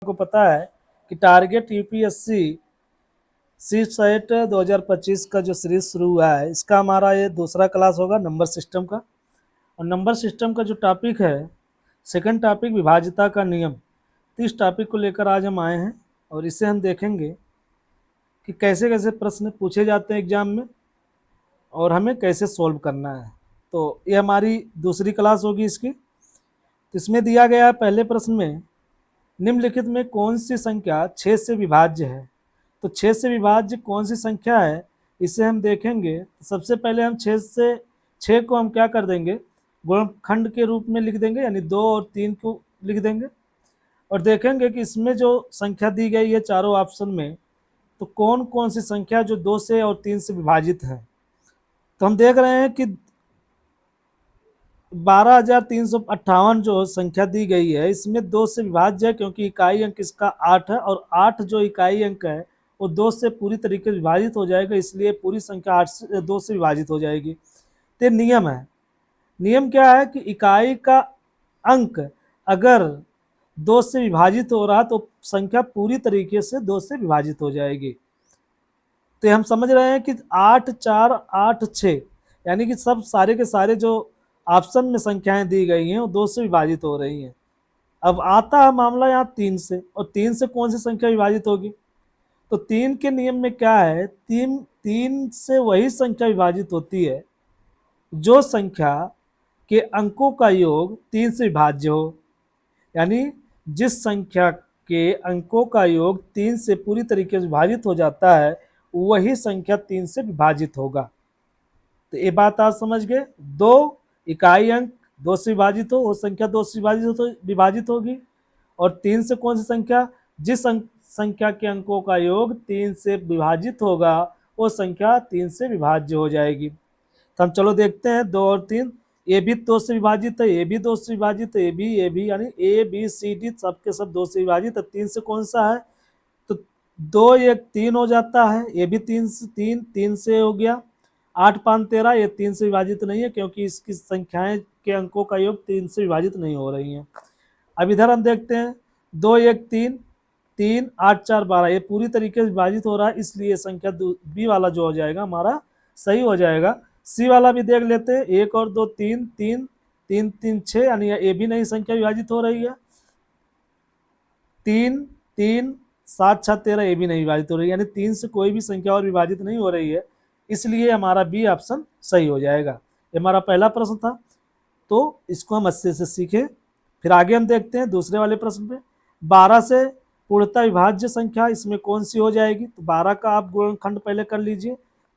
आपको पता है कि टारगेट यूपीएससी सी सेट 2025 का जो सीरीज शुरू हुआ है, इसका हमारा ये दूसरा क्लास होगा नंबर सिस्टम का। और नंबर सिस्टम का जो टॉपिक है, सेकंड टॉपिक विभाज्यता का नियम। तो इस टॉपिक को लेकर आज हम आए हैं और इसे हम देखेंगे कि कैसे कैसे प्रश्न पूछे जाते हैं एग्जाम में और हमें कैसे सॉल्व करना है। तो ये हमारी दूसरी क्लास होगी इसकी। तो इसमें दिया गया है पहले प्रश्न में, निम्नलिखित में कौन सी संख्या 6 से विभाज्य है। तो 6 से विभाज्य कौन सी संख्या है, इसे हम देखेंगे। सबसे पहले हम 6 को हम क्या कर देंगे, गुणनखंड के रूप में लिख देंगे, यानी 2 और 3 को लिख देंगे और देखेंगे कि इसमें जो संख्या दी गई है चारों ऑप्शन में, तो कौन कौन सी संख्या जो 2 से और 3 से विभाजित है। तो हम देख रहे हैं कि 12,358 जो संख्या दी गई है, इसमें 2 से विभाज्य है क्योंकि इकाई अंक इसका 8 है और 8 जो इकाई अंक है वो 2 से पूरी तरीके से विभाजित हो जाएगा, इसलिए पूरी संख्या 2 से विभाजित हो जाएगी। तो नियम है, नियम क्या है कि इकाई का अंक अगर 2 से विभाजित हो रहा तो संख्या पूरी तरीके से 2 से विभाजित हो जाएगी। तो हम समझ रहे हैं कि 8 4 8 6 यानी कि सब सारे के सारे जो ऑप्शन में संख्याएं दी गई हैं वो 2 से विभाजित हो रही हैं। अब आता है मामला यहाँ 3 से, और 3 से कौन सी संख्या विभाजित होगी। तो 3 के नियम में क्या है, 3 से वही संख्या विभाजित होती है जो संख्या के अंकों का योग 3 से विभाज्य हो। यानी जिस संख्या के अंकों का योग 3 से पूरी तरीके से विभाजित हो जाता है वही संख्या 3 से विभाजित होगा। तो ये बात आप समझ गए, 2 इकाई अंक 2 से विभाजित हो वो संख्या 2 से विभाजित होगी, और 3 से कौन सी संख्या, जिस संख्या के अंकों का योग 3 से विभाजित होगा वो संख्या 3 से विभाज्य हो जाएगी। तो हम चलो देखते हैं 2 और 3, ए भी 2 से विभाजित है, ए भी 2 से विभाजित है, ए भी यानी ए बी सी डी सबके सब 2 से विभाजित है। 3 से कौन सा है, तो 2 1 3 हो जाता है, ये भी 3 से हो गया। 8 5 13, ये 3 से विभाजित नहीं है क्योंकि इसकी संख्याएं के अंकों का योग 3 से विभाजित नहीं हो रही हैं। अब इधर हम देखते हैं 2 1 3 3 8 4 12, ये पूरी तरीके से विभाजित हो रहा है, इसलिए संख्या बी वाला जो हो जाएगा हमारा सही हो जाएगा। सी वाला भी देख लेते हैं, 1 और 2 3 3 3 3 6, यानी ये भी नहीं संख्या विभाजित हो रही है। 3 3 7 6 13, ये भी नहीं विभाजित हो रही है, यानी 3 से कोई भी संख्या और विभाजित नहीं हो रही है, इसलिए हमारा बी ऑप्शन सही हो जाएगा। ये हमारा पहला प्रश्न था, तो इसको हम अच्छे से सीखें। फिर आगे हम देखते हैं दूसरे वाले प्रश्न पे, 12 से पूर्णतः विभाज्य संख्या इसमें कौन सी हो जाएगी। तो 12 का आप गुणनखंड पहले कर लीजिए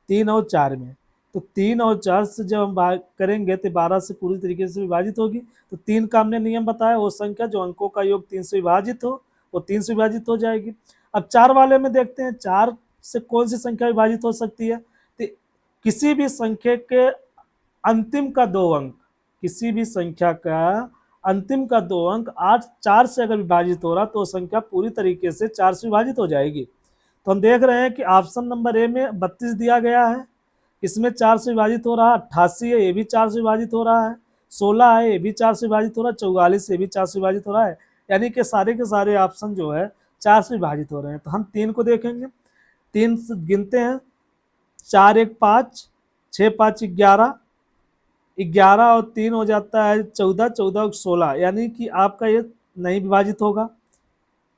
3 और 4 में, तो 3 और 4 से जब हम करेंगे तो 12 से पूरी तरीके से विभाजित होगी। तो 3 का हमने नियम बताया, वो संख्या जो अंकों का योग 3 से विभाजित हो वो 3 से विभाजित हो जाएगी। अब 4 वाले में देखते हैं 4 से कौन सी संख्या विभाजित हो सकती है। तो किसी भी संख्या के अंतिम का 2 अंक, किसी भी संख्या का अंतिम का 2 अंक 8 4 से अगर विभाजित हो रहा तो संख्या पूरी तरीके से 4 से विभाजित हो जाएगी। तो हम देख रहे हैं कि ऑप्शन नंबर ए में 32 दिया गया है, इसमें 4 से विभाजित हो रहा है। 88 है, ये भी 4 से विभाजित हो रहा है। 16 है, ये भी 4 से विभाजित हो रहा है। 44 ये भी 4 से विभाजित हो रहा है, यानी कि सारे के सारे ऑप्शन जो है 4 से विभाजित हो रहे हैं। तो हम 3 को देखेंगे, 3 से गिनते हैं, 4 1 5 6 5 11, 11 और 3 हो जाता है 14, 14 और 16, यानी कि आपका ये नहीं विभाजित होगा।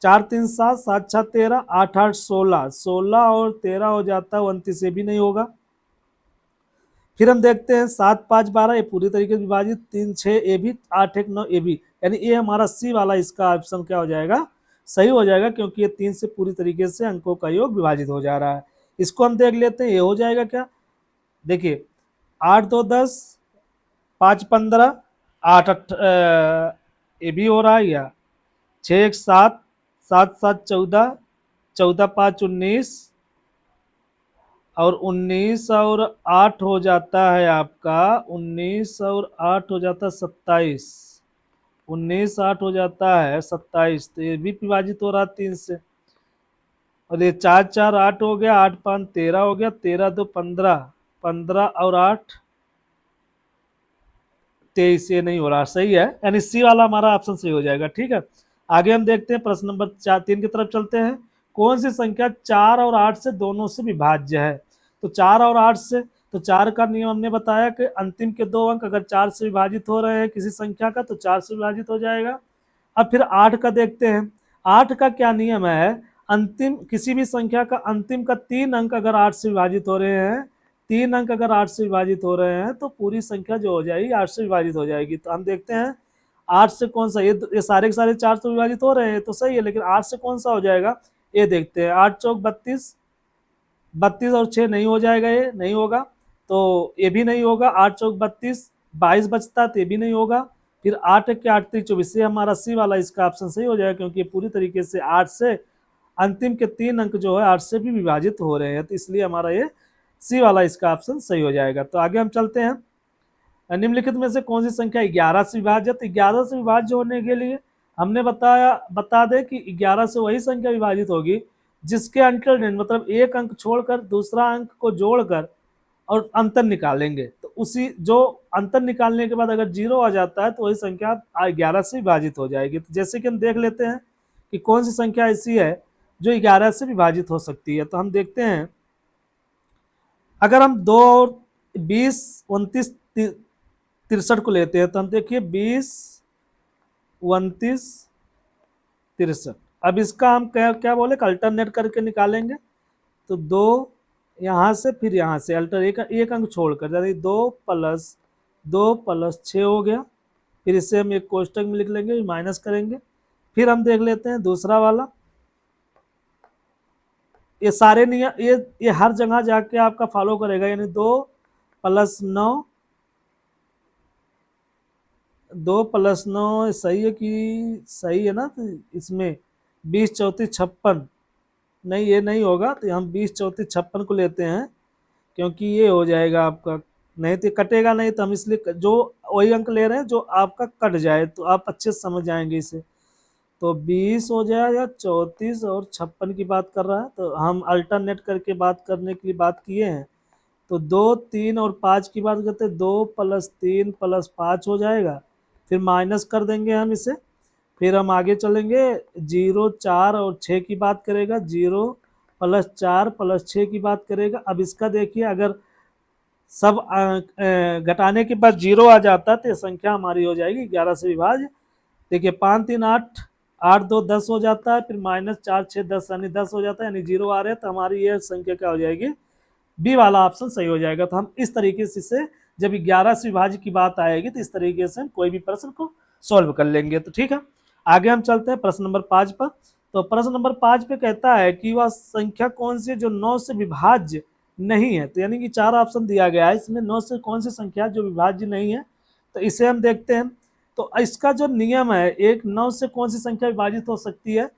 4 3 7 7 6 13, 8 8 16, 16 और 13 हो जाता है 29, ये भी नहीं होगा। फिर हम देखते हैं 7 5 12, ये पूरी तरीके से विभाजित, 3 6 ए भी, 8 1 9 ए भी, यानी ये हमारा सी वाला इसका ऑप्शन क्या हो जाएगा, सही हो जाएगा, क्योंकि ये 3 से पूरी तरीके से अंकों का योग विभाजित हो जा रहा है। इसको हम देख लेते हैं, ये हो जाएगा क्या, देखिए 8 2 10, 5 15, 8 ये भी हो रहा है, या 6 1 7, 7 7 14, 14 5 19, और 19 और 8 हो जाता है आपका, 19 और 8 हो जाता है 27, 19 8 हो जाता है 27, तो ये भी विभाजित हो रहा है 3 से। और ये 4 4 8 हो गया, 8 5 13 हो गया, 13 2 15, 15 और 8 23, ये नहीं हो रहा, सही है, यानी सी वाला हमारा ऑप्शन सही हो जाएगा। ठीक है, आगे हम देखते हैं प्रश्न नंबर 3 की तरफ चलते हैं। कौन सी संख्या 4 और 8 से दोनों से विभाज्य है? तो 4 और 8 से, तो 4 का नियम हमने बताया कि अंतिम के 2 अंक अगर 4 से विभाजित हो रहे हैं किसी संख्या का तो 4 से विभाजित हो जाएगा। अब फिर 8 का देखते हैं। 8 का क्या नियम है? अंतिम किसी भी संख्या का अंतिम का 3 अंक अगर 8 से विभाजित हो रहे हैं, 3 अंक अगर 8 से विभाजित हो रहे हैं तो पूरी संख्या जो हो जाएगी 8 से विभाजित हो जाएगी। तो हम देखते हैं 8 से कौन सा, ये सारे के सारे 4 से विभाजित हो रहे हैं तो सही है, लेकिन 8 से कौन सा हो जाएगा ये देखते हैं। 8 चौक 32, 32 और 6 नहीं हो जाएगा, ये नहीं होगा, तो ये भी नहीं होगा। 8 चौक 32, 22 बचता तो ये भी नहीं होगा। फिर 8 के 8 3 24, ये हमारा सी वाला इसका ऑप्शन सही हो जाएगा, क्योंकि पूरी तरीके से 8 से अंतिम के 3 अंक जो है 8 से भी विभाजित हो रहे हैं, तो इसलिए हमारा ये सी वाला इसका ऑप्शन सही हो जाएगा। तो आगे हम चलते हैं। निम्नलिखित में से कौन सी संख्या 11 से विभाजित? 11 से विभाज्य होने के लिए हमने बता दें कि 11 से वही संख्या विभाजित होगी जिसके अंतर्गत मतलब एक अंक छोड़कर दूसरा अंक को जोड़कर और अंतर निकालेंगे। तो उसी जो अंतर निकालने के बाद अगर 0 आ जाता है तो वही संख्या 11 से विभाजित हो जाएगी। तो जैसे कि हम देख लेते हैं कि कौन सी संख्या ऐसी है जो 11 से विभाजित हो सकती है। तो हम देखते हैं, अगर हम 2 और 20, 29, 63 को लेते हैं तो हम देखिए 20, 29, 63। अब इसका हम क्या क्या बोले, अल्टरनेट करके निकालेंगे। तो 2 यहाँ से फिर यहाँ से अल्टर एक अंक छोड़कर, यानी 2 प्लस 6 हो गया। फिर इसे हम एक कोष्टक में लिख लेंगे, माइनस करेंगे। फिर हम देख लेते हैं दूसरा वाला। ये सारे नियम ये हर जगह जाके आपका फॉलो करेगा, यानी 2 प्लस 9, 2 प्लस 9 सही है कि सही है ना? तो इसमें 20 चौथी 56, नहीं ये नहीं होगा, तो हम 20 चौथी 56 को लेते हैं, क्योंकि ये हो जाएगा आपका, नहीं तो कटेगा नहीं, तो हम इसलिए जो वही अंक ले रहे हैं जो आपका कट जाए, तो आप अच्छे से समझ जाएंगे इसे। तो 20 हो जाएगा, 34 और 56 की बात कर रहा है, तो हम अल्टरनेट करके बात करने के लिए बात किए हैं। तो 2, 3 और 5 की बात करते हैं, 2 प्लस 3 प्लस 5 हो जाएगा। फिर माइनस कर देंगे हम इसे। फिर हम आगे चलेंगे, 0, 4 और 6 की बात करेगा, 0 प्लस 4 प्लस 6 की बात करेगा। अब इसका देखिए, अगर सब घटाने के बाद 0 आ जाता तो संख्या हमारी हो जाएगी 11 से विभाज्य। देखिए 5 3 8, 8 2 10 हो जाता है, फिर माइनस 4 6 10 यानी 10 हो जाता है, यानी 0 आ रहे हैं, तो हमारी यह संख्या क्या हो जाएगी, बी वाला ऑप्शन सही हो जाएगा। तो हम इस तरीके से इसे जब 11 से विभाज्य की बात आएगी तो इस तरीके से हम कोई भी प्रश्न को सॉल्व कर लेंगे। तो ठीक है, आगे हम चलते हैं प्रश्न नंबर 5 पर। तो प्रश्न नंबर 5 पे कहता है कि वह संख्या कौन सी है जो 9 से विभाज्य नहीं है। तो यानी कि 4 ऑप्शन दिया गया है, इसमें 9 से कौन सी संख्या जो विभाज्य नहीं है, तो इसे हम देखते हैं। तो इसका जो नियम है, एक 9 से कौन सी संख्या विभाजित हो सकती है,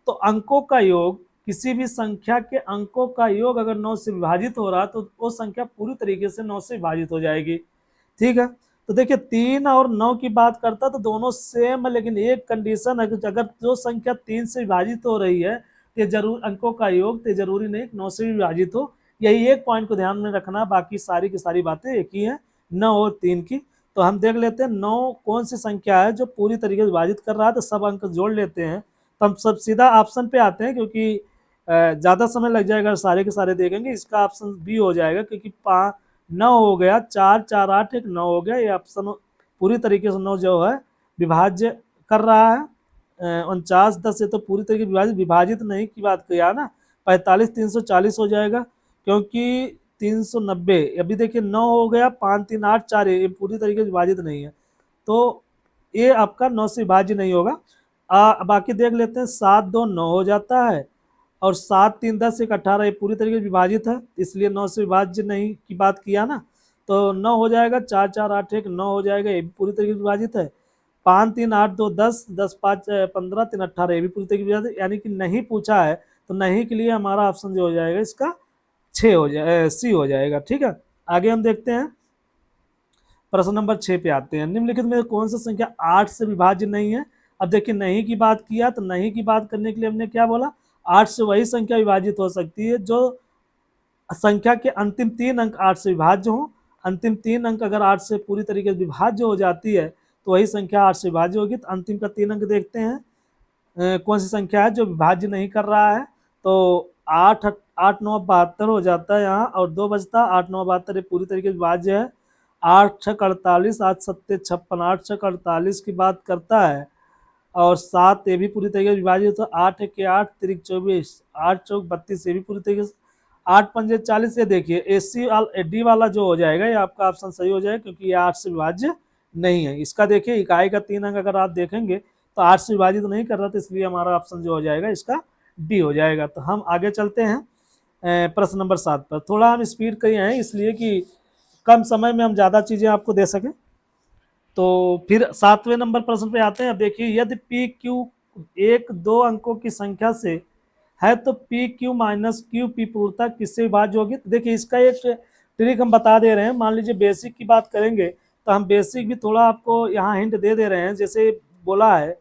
तो अंकों का योग, किसी भी संख्या के अंकों का योग अगर 9 से विभाजित हो रहा है तो वो संख्या पूरी तरीके से 9 से विभाजित हो जाएगी। ठीक है, तो देखिए 3 और 9 की बात करता तो दोनों सेम है, लेकिन एक कंडीशन है कि अगर जो संख्या 3 से विभाजित हो रही है तो जरूर अंकों का योग, तो जरूरी नहीं 9 से भी विभाजित हो। यही एक पॉइंट को ध्यान में रखना, बाकी सारी की सारी बातें एक ही है, 9 और 3 की। तो हम देख लेते हैं 9 कौन सी संख्या है जो पूरी तरीके से विभाजित कर रहा है, तो सब अंक जोड़ लेते हैं। तो हम सब सीधा ऑप्शन पे आते हैं, क्योंकि ज़्यादा समय लग जाएगा, सारे के सारे देखेंगे। इसका ऑप्शन बी हो जाएगा, क्योंकि 9 हो गया, 4 4 8 1 9 हो गया। ये ऑप्शन पूरी तरीके से 9 जो है विभाज्य कर रहा है। 49 10 ये तो पूरी तरीके विभाजित नहीं की बात किया ना। 45 340 हो जाएगा, क्योंकि 390 अभी देखिए 9 हो गया, 5 3 8 4 ये पूरी तरीके से विभाजित नहीं है, तो ये आपका 9 से विभाज्य नहीं होगा। बाकी देख लेते हैं, 7 2 9 हो जाता है, और 7 3 10 1 18 ये पूरी तरीके से विभाजित है, इसलिए 9 से विभाज्य नहीं की बात किया ना, तो 9 हो जाएगा। 4 4 8 1 9 हो जाएगा, ये भी पूरी तरीके से विभाजित है। 5 3 8 2 10 10 5 15 3 18 ये भी पूरी तरीके से विभाजित, यानी कि नहीं पूछा है, तो नहीं के लिए हमारा ऑप्शन जो हो जाएगा इसका 6 हो जाए, सी हो जाएगा। ठीक है, आगे हम देखते हैं, प्रश्न नंबर 6 पे आते हैं। निम्नलिखित में कौन सा संख्या 8 से विभाज्य नहीं है। अब देखिए नहीं की बात किया, तो नहीं की बात करने के लिए हमने क्या बोला, 8 से वही संख्या विभाजित हो सकती है जो संख्या के अंतिम 3 अंक 8 से विभाज्य हो। अंतिम 3 अंक अगर 8 से पूरी तरीके से विभाज्य हो जाती है तो वही संख्या 8 से विभाज्य होगी। तो अंतिम का 3 अंक देखते हैं, कौन सी संख्या है जो विभाज्य नहीं कर रहा है। तो 8 8 9 72 हो जाता है यहाँ, और 2 बचता, 8 9 72 ये पूरी तरीके से विभाज्य है। 8 6 48, 8 7 56, 8 6 48 की बात करता है, और 7 ये भी पूरी तरीके से विभाजित, तो 8 1 8 3 24, 8 चौक 32 ये भी पूरी तरीके से, 8 5 40। ये देखिए एसी डी वाला जो हो जाएगा ये आपका ऑप्शन सही हो जाएगा, क्योंकि ये 8 से विभाज्य नहीं है। इसका देखिए इकाई का 3 अंक अगर आप देखेंगे तो 8 से विभाजित नहीं कर रहा, तो इसलिए हमारा ऑप्शन जो हो जाएगा इसका डी हो जाएगा। तो हम आगे चलते हैं प्रश्न नंबर 7 पर। थोड़ा हम स्पीड किए हैं इसलिए कि कम समय में हम ज़्यादा चीज़ें आपको दे सकें। तो फिर 7वें नंबर प्रश्न पे आते हैं। अब देखिए, यदि पी क्यू एक 2 अंकों की संख्या से है तो P Q minus Q P पूर्णतः किससे विभाज्य होगी। तो देखिए इसका एक ट्रिक हम बता दे रहे हैं। मान लीजिए बेसिक की बात करेंगे तो हम बेसिक भी थोड़ा आपको यहाँ हिंट दे दे रहे हैं। जैसे बोला है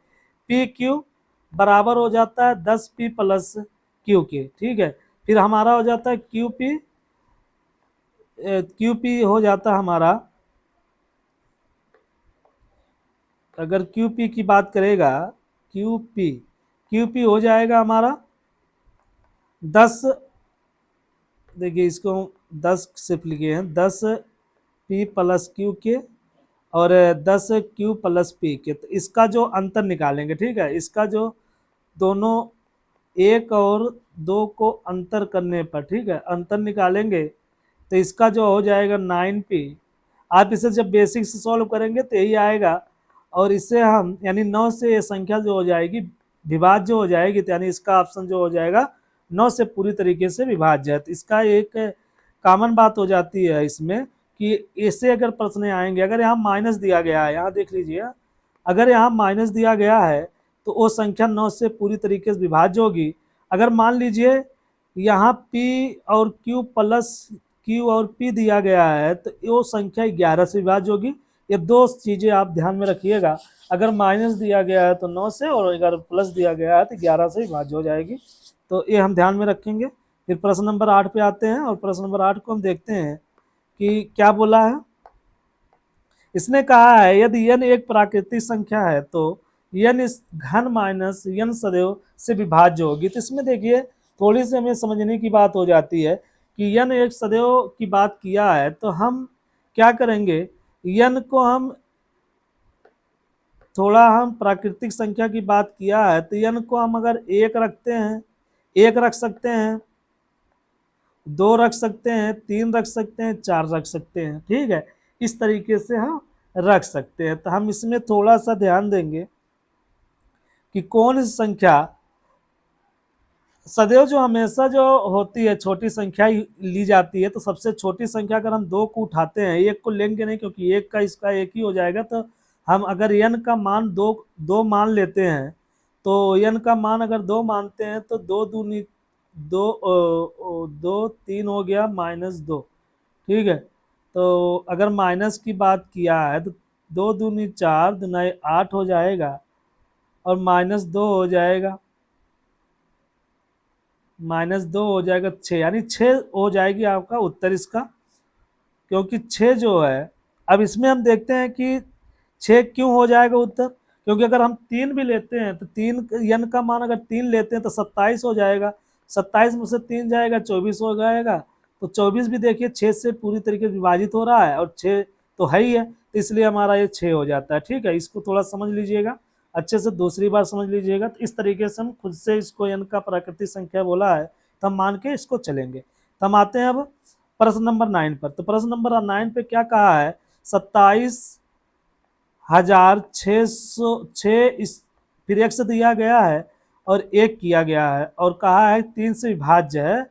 पी क्यू बराबर हो जाता है 10p प्लस क्यू के, ठीक है। फिर हमारा हो जाता है क्यू पी हो जाता है हमारा, अगर क्यू पी की बात करेगा, क्यू पी हो जाएगा हमारा 10, देखिए इसको 10 सिर्फ लिखे हैं, 10p प्लस क्यू के और 10q प्लस पी के। तो इसका जो अंतर निकालेंगे, ठीक है, इसका जो दोनों 1 और 2 को अंतर करने पर, ठीक है, अंतर निकालेंगे तो इसका जो हो जाएगा 9p। आप इसे जब बेसिक से सॉल्व करेंगे तो यही आएगा, और इससे हम यानी 9 से ये संख्या जो हो जाएगी विभाज्य हो जाएगी, तो यानी इसका ऑप्शन जो हो जाएगा 9 से पूरी तरीके से विभाज्य है। तो इसका एक कॉमन बात हो जाती है इसमें कि ऐसे अगर प्रश्न आएंगे, अगर यहाँ माइनस दिया गया है, यहाँ देख लीजिए, अगर यहाँ माइनस दिया गया है तो वो संख्या 9 से पूरी तरीके से विभाज्य होगी। अगर मान लीजिए यहाँ p और q प्लस q और p दिया गया है तो वो संख्या 11 से विभाज्य होगी। ये दो चीजें आप ध्यान में रखिएगा, अगर माइनस दिया गया है तो 9 से, और अगर प्लस दिया गया है तो 11 से विभाज्य हो जाएगी। तो ये हम ध्यान में रखेंगे। फिर प्रश्न नंबर 8 पे आते हैं, और प्रश्न नंबर 8 को हम देखते हैं कि क्या बोला है। इसने कहा है यदि n एक प्राकृतिक संख्या है तो n इस घन माइनस n सदैव से विभाज्य होगी। तो इसमें देखिए थोड़ी सी हमें समझने की बात हो जाती है कि n एक सदैव की बात किया है तो हम क्या करेंगे, n को हम थोड़ा, हम प्राकृतिक संख्या की बात किया है तो n को हम अगर 1 रखते हैं, 1 रख सकते हैं, 2 रख सकते हैं, 3 रख सकते हैं, 4 रख सकते हैं, ठीक है। इस तरीके से हम रख सकते हैं। तो हम इसमें थोड़ा सा ध्यान देंगे कि कौन सी संख्या सदैव जो हमेशा जो होती है छोटी संख्या ही ली जाती है। तो सबसे छोटी संख्या अगर हम 2 को उठाते हैं, 1 को लेंगे नहीं क्योंकि 1 का इसका 1 ही हो जाएगा। तो हम अगर n का मान 2 मान लेते हैं, तो n का मान अगर 2 मानते हैं तो 2 दूनी 2 3 हो गया -2, ठीक है। तो अगर माइनस की बात किया है तो 2 दूनी 4, दुनाई 8 हो जाएगा, और -2 हो जाएगा, -2 हो जाएगा 6, यानी 6 हो जाएगी आपका उत्तर इसका। क्योंकि 6 जो है, अब इसमें हम देखते हैं कि 6 क्यों हो जाएगा उत्तर, क्योंकि अगर हम 3 भी लेते हैं तो 3 n का मान अगर 3 लेते हैं तो 27 हो जाएगा, 27 में से 3 जाएगा 24 हो जाएगा। तो 24 भी देखिए 6 से पूरी तरीके से विभाजित हो रहा है, और 6 तो है ही है, तो इसलिए हमारा ये 6 हो जाता है, ठीक है। इसको थोड़ा समझ लीजिएगा अच्छे से, दूसरी बार समझ लीजिएगा। तो इस तरीके से हम खुद से इसको n का प्राकृतिक संख्या बोला है तो हम मान के इसको चलेंगे। तो हम आते हैं अब प्रश्न नंबर 9 पर। तो प्रश्न नंबर 9 पे क्या कहा है, 27,606 इस फिर x दिया गया है और 1 किया गया है, और कहा है 3 से विभाज्य है,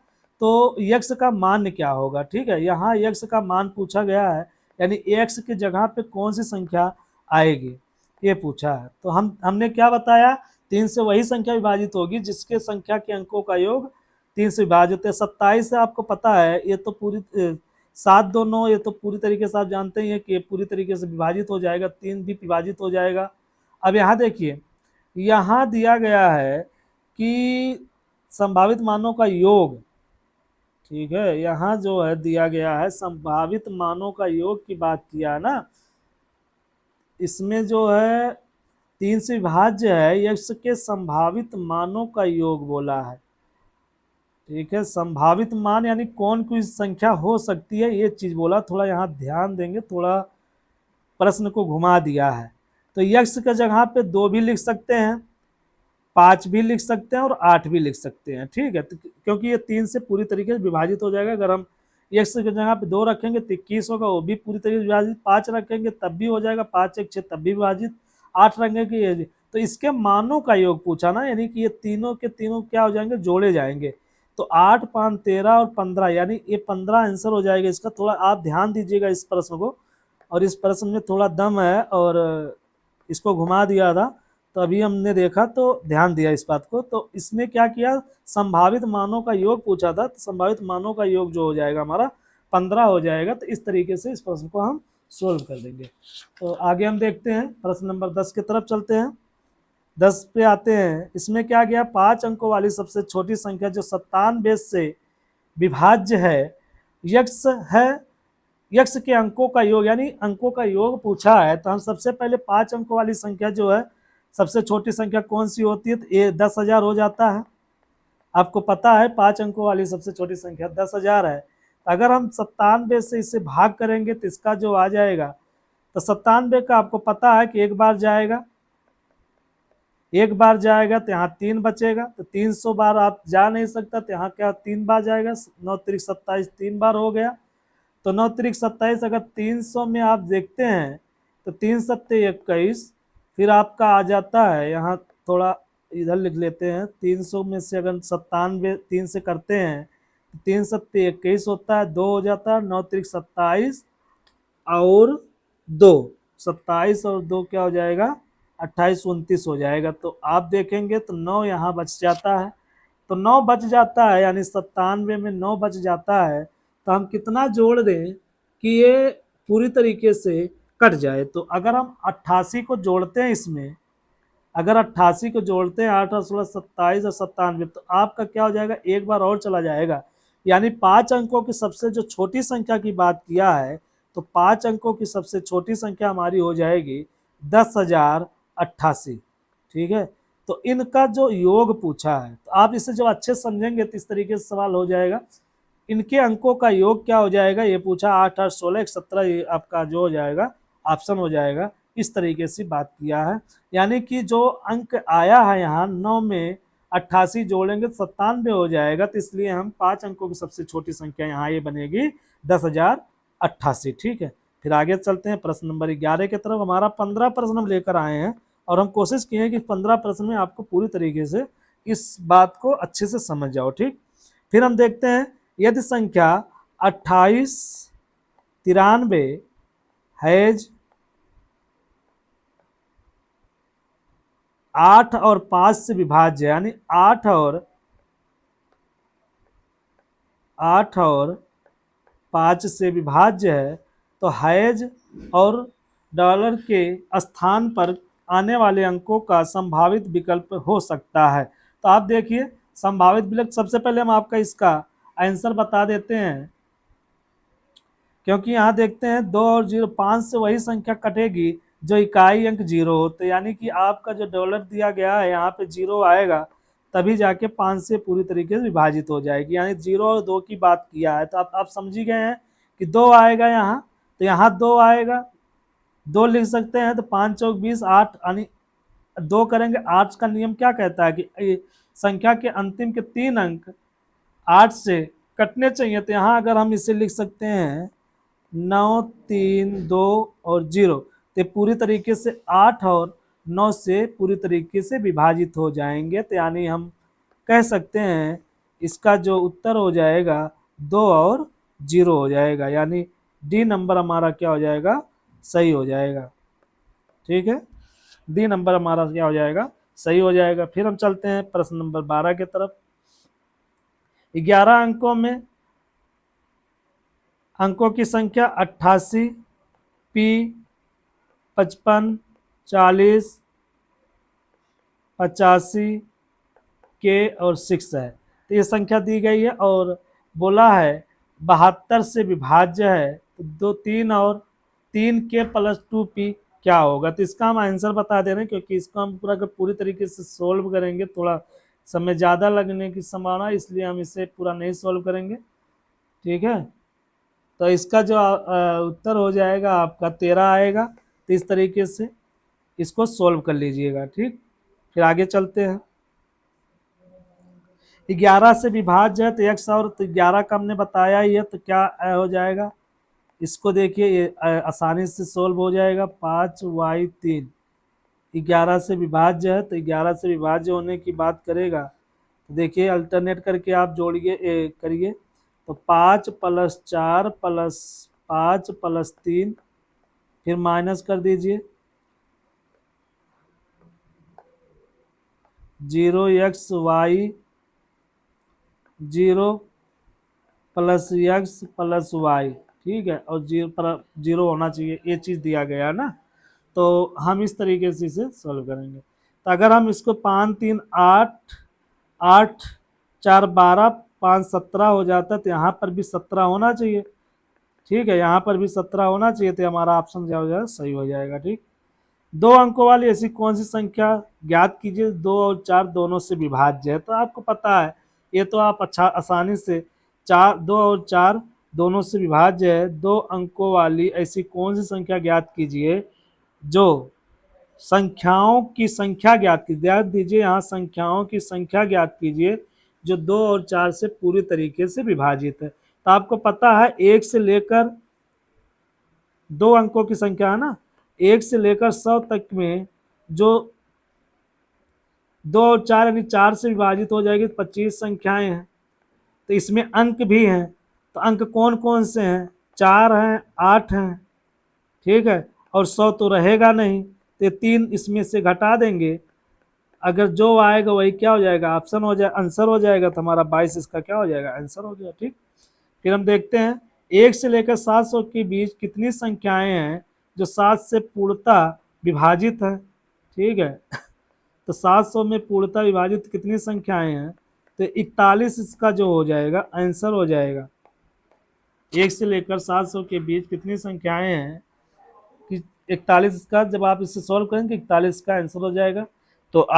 तो x का मान क्या होगा, ठीक है। यहाँ x का मान पूछा गया है, यानी x की जगह पे कौन सी संख्या आएगी ये पूछा है। तो हमने क्या बताया, 3 से वही संख्या विभाजित होगी जिसके संख्या के अंकों का योग 3 से विभाजित है। 27 से आपको पता है ये तो पूरी 7 2 9, ये तो पूरी तरीके से आप जानते ही हैं कि ये पूरी तरीके से विभाजित हो जाएगा, 3 भी विभाजित हो जाएगा। अब यहाँ देखिए, यहाँ दिया गया है कि संभावित मानों का योग, ठीक है, यहाँ जो है दिया गया है संभावित मानों का योग की बात किया है ना। इसमें जो है 3 से विभाज्य है, x के संभावित मानों का योग बोला है। ठीक है, संभावित मान यानी कौन सी संख्या हो सकती है, ये चीज बोला। थोड़ा यहाँ ध्यान देंगे, थोड़ा प्रश्न को घुमा दिया है। तो x के जगह पे 2 भी लिख सकते हैं, 5 भी लिख सकते हैं और 8 भी लिख सकते हैं। ठीक है, तो क्योंकि ये 3 से पूरी तरीके से विभाजित हो जाएगा। अगर हम x की जगह पे 2 रखेंगे तो 21 होगा, वो भी पूरी तरीके से विभाजित। 5 रखेंगे तब भी हो जाएगा, 5 1 6 तब भी विभाजित। 8 रखेंगे ये भी। तो इसके मानों का योग पूछा ना, यानी कि ये तीनों के तीनों क्या हो जाएंगे, जोड़े जाएंगे। तो 8 5 13 और 15, यानी ये 15 आंसर हो जाएगा इसका। थोड़ा आप ध्यान दीजिएगा इस प्रश्न को, और इस प्रश्न में थोड़ा दम है और इसको घुमा दिया था, तो अभी हमने देखा तो ध्यान दिया इस बात को। तो इसने क्या किया, संभावित मानों का योग पूछा था, तो संभावित मानों का योग जो हो जाएगा हमारा 15 हो जाएगा। तो इस तरीके से इस प्रश्न को हम सोल्व कर देंगे। तो आगे हम देखते हैं, प्रश्न नंबर 10 की तरफ चलते हैं। 10 पे आते हैं। इसमें क्या गया, 5 अंकों वाली सबसे छोटी संख्या जो 97 से विभाज्य है, यक्स है, यक्स के अंकों का योग, यानी अंकों का योग पूछा है। तो हम सबसे पहले 5 अंकों वाली संख्या जो है, सबसे छोटी संख्या कौन सी होती है, तो ये 10,000 हो जाता है। आपको पता है 5 अंकों वाली सबसे छोटी संख्या 10,000 है। अगर हम 97 से इसे भाग करेंगे तो इसका जो आ जाएगा, तो 97 का आपको पता है कि एक बार जाएगा, एक बार जाएगा तो यहाँ 3 बचेगा। तो 300 बार आप जा नहीं सकता, तो यहाँ क्या 3 बार जाएगा, 9 त्रिक 27 3 बार हो गया। तो 9 त्रिक 27 अगर 300 में आप देखते हैं तो 3 सत्ते 21, फिर आपका आ जाता है, यहाँ थोड़ा इधर लिख लेते हैं, 300 में से अगर 97 3 से करते हैं तो 3 सत्ते 21 होता है, 2 हो जाता है, 9 त्रिक 27 और 2, 27 और 2 क्या हो जाएगा, 28 29 हो जाएगा। तो आप देखेंगे तो 9 यहाँ बच जाता है। तो 9 बच जाता है, यानी 97 में 9 बच जाता है। तो हम कितना जोड़ दें कि ये पूरी तरीके से कट जाए। तो अगर हम 88 को जोड़ते हैं इसमें, अगर 88 को जोड़ते हैं, 8 और 16 27 और 97, तो आपका क्या हो जाएगा, एक बार और चला जाएगा। यानी 5 अंकों की सबसे जो छोटी संख्या की बात किया है, तो 5 अंकों की सबसे छोटी संख्या हमारी हो जाएगी 10,088। ठीक है, तो इनका जो योग पूछा है, तो आप इसे जब अच्छे समझेंगे तो इस तरीके से सवाल हो जाएगा। इनके अंकों का योग क्या हो जाएगा, ये पूछा 8 8 16 17, ये आपका जो हो जाएगा ऑप्शन हो जाएगा। इस तरीके से बात किया है, यानी कि जो अंक आया है यहाँ 9 में 88 जोड़ेंगे तो 97 हो जाएगा। तो इसलिए हम 5 अंकों की सबसे छोटी संख्या यहाँ ये बनेगी 10,088। ठीक है, फिर आगे चलते हैं प्रश्न नंबर 11 की तरफ। हमारा 15 प्रश्न हम लेकर आए हैं और हम कोशिश किए हैं कि 15 प्रश्न में आपको पूरी तरीके से इस बात को अच्छे से समझ जाओ। ठीक, फिर हम देखते हैं, यदि संख्या 28 93 हैज 8 और 5 से विभाज्य, यानी 8 और 5 से विभाज्य है, तो हैज और डॉलर के स्थान पर आने वाले अंकों का संभावित विकल्प हो सकता है। तो आप देखिए संभावित विकल्प, सबसे पहले हम आपका इसका आंसर बता देते हैं, क्योंकि यहाँ देखते हैं 2 और 0, 5 से वही संख्या कटेगी जो इकाई अंक 0 हो। तो यानी कि आपका जो डॉलर दिया गया है यहाँ पे 0 आएगा, तभी जाके 5 से पूरी तरीके से विभाजित हो जाएगी। यानी 0 और 2 की बात किया है, तो आप समझ ही गए हैं कि 2 आएगा यहाँ, तो यहाँ 2 आएगा, 2 लिख सकते हैं। तो 5 चौक 20, 8 यानी 2 करेंगे। 8 का नियम क्या कहता है कि संख्या के अंतिम के 3 अंक 8 से कटने चाहिए। तो यहाँ अगर हम इसे लिख सकते हैं 9 3 2 और 0, तो पूरी तरीके से 8 और 9 से पूरी तरीके से विभाजित हो जाएंगे। तो यानी हम कह सकते हैं इसका जो उत्तर हो जाएगा 2 और 0 हो जाएगा, यानी डी नंबर हमारा क्या हो जाएगा, सही हो जाएगा। ठीक है, डी नंबर हमारा क्या हो जाएगा, सही हो जाएगा। फिर हम चलते हैं प्रश्न नंबर 12 की तरफ। 11 अंकों में अंकों की संख्या 88 पी 55 40 85 के और 6 है। तो ये संख्या दी गई है और बोला है 72 से विभाज्य है। तो 2 3 और 3 के प्लस 2 पी, क्या होगा। तो इसका हम आंसर बता दे रहे हैं, क्योंकि इसको हम पूरा अगर पूरी तरीके से सोल्व करेंगे थोड़ा समय ज़्यादा लगने की संभावना, इसलिए हम इसे पूरा नहीं सोल्व करेंगे। ठीक है, तो इसका जो उत्तर हो जाएगा आपका 13 आएगा। तो इस तरीके से इसको सोल्व कर लीजिएगा। ठीक, फिर आगे चलते हैं। 11 से विभाज्य है तो एक्स, और तो 11 का हमने बताया ही है, तो क्या हो जाएगा, इसको देखिए ये आसानी से सोल्व हो जाएगा। 5y3 11 से विभाज्य है, तो 11 से विभाज्य होने की बात करेगा तो देखिए अल्टरनेट करके आप जोड़िए करिए। तो 5 + 4 + 5 + 3, फिर माइनस कर दीजिए 0x y 0 + x + y। ठीक है, और जीरो होना चाहिए, ये चीज़ दिया गया है ना। तो हम इस तरीके से इसे सॉल्व करेंगे। तो अगर हम इसको 5 3 8 8 4 12 5 17 हो जाता है, तो यहाँ पर भी 17 होना चाहिए। ठीक है, यहाँ पर भी 17 होना चाहिए, तो हमारा ऑप्शन क्या हो जाएगा, सही हो जाएगा। ठीक, 2 अंकों वाली ऐसी कौन सी संख्या ज्ञात कीजिए 2 और 4 दोनों से विभाज्य है। तो आपको पता है, ये तो आप अच्छा आसानी से 2 और 4 दोनों से विभाज्य है। 2 अंकों वाली ऐसी कौन सी संख्या ज्ञात कीजिए जो संख्याओं की संख्या ज्ञात कीजिए, ध्यान दीजिए यहाँ संख्याओं की संख्या ज्ञात कीजिए जो 2 और 4 से पूरी तरीके से विभाजित है। तो आपको पता है 1 से लेकर 2 अंकों की संख्या है ना, 1 से लेकर 100 तक में जो 2 और 4 यानी 4 से विभाजित हो जाएगी, 25 संख्याएं हैं। तो इसमें अंक भी हैं, तो अंक कौन कौन से हैं, 4 हैं, 8 हैं। ठीक है, और 100 तो रहेगा नहीं, तो 3 इसमें से घटा देंगे, अगर जो आएगा वही क्या हो जाएगा, ऑप्शन हो जाएगा, आंसर हो जाएगा। तो हमारा 22 इसका क्या हो जाएगा, आंसर हो जाएगा। ठीक, फिर हम देखते हैं 1 से लेकर 700 के बीच कितनी संख्याएं हैं जो 7 से पूर्णतः विभाजित है। ठीक है, तो 700 में पूर्णतः विभाजित कितनी संख्याएं हैं, तो 41 इसका जो हो जाएगा आंसर हो जाएगा। 1 से लेकर 700 के बीच कितनी संख्याएं हैं कि 41 का, जब आप इसे सॉल्व करेंगे 41 का आंसर हो जाएगा। तो आप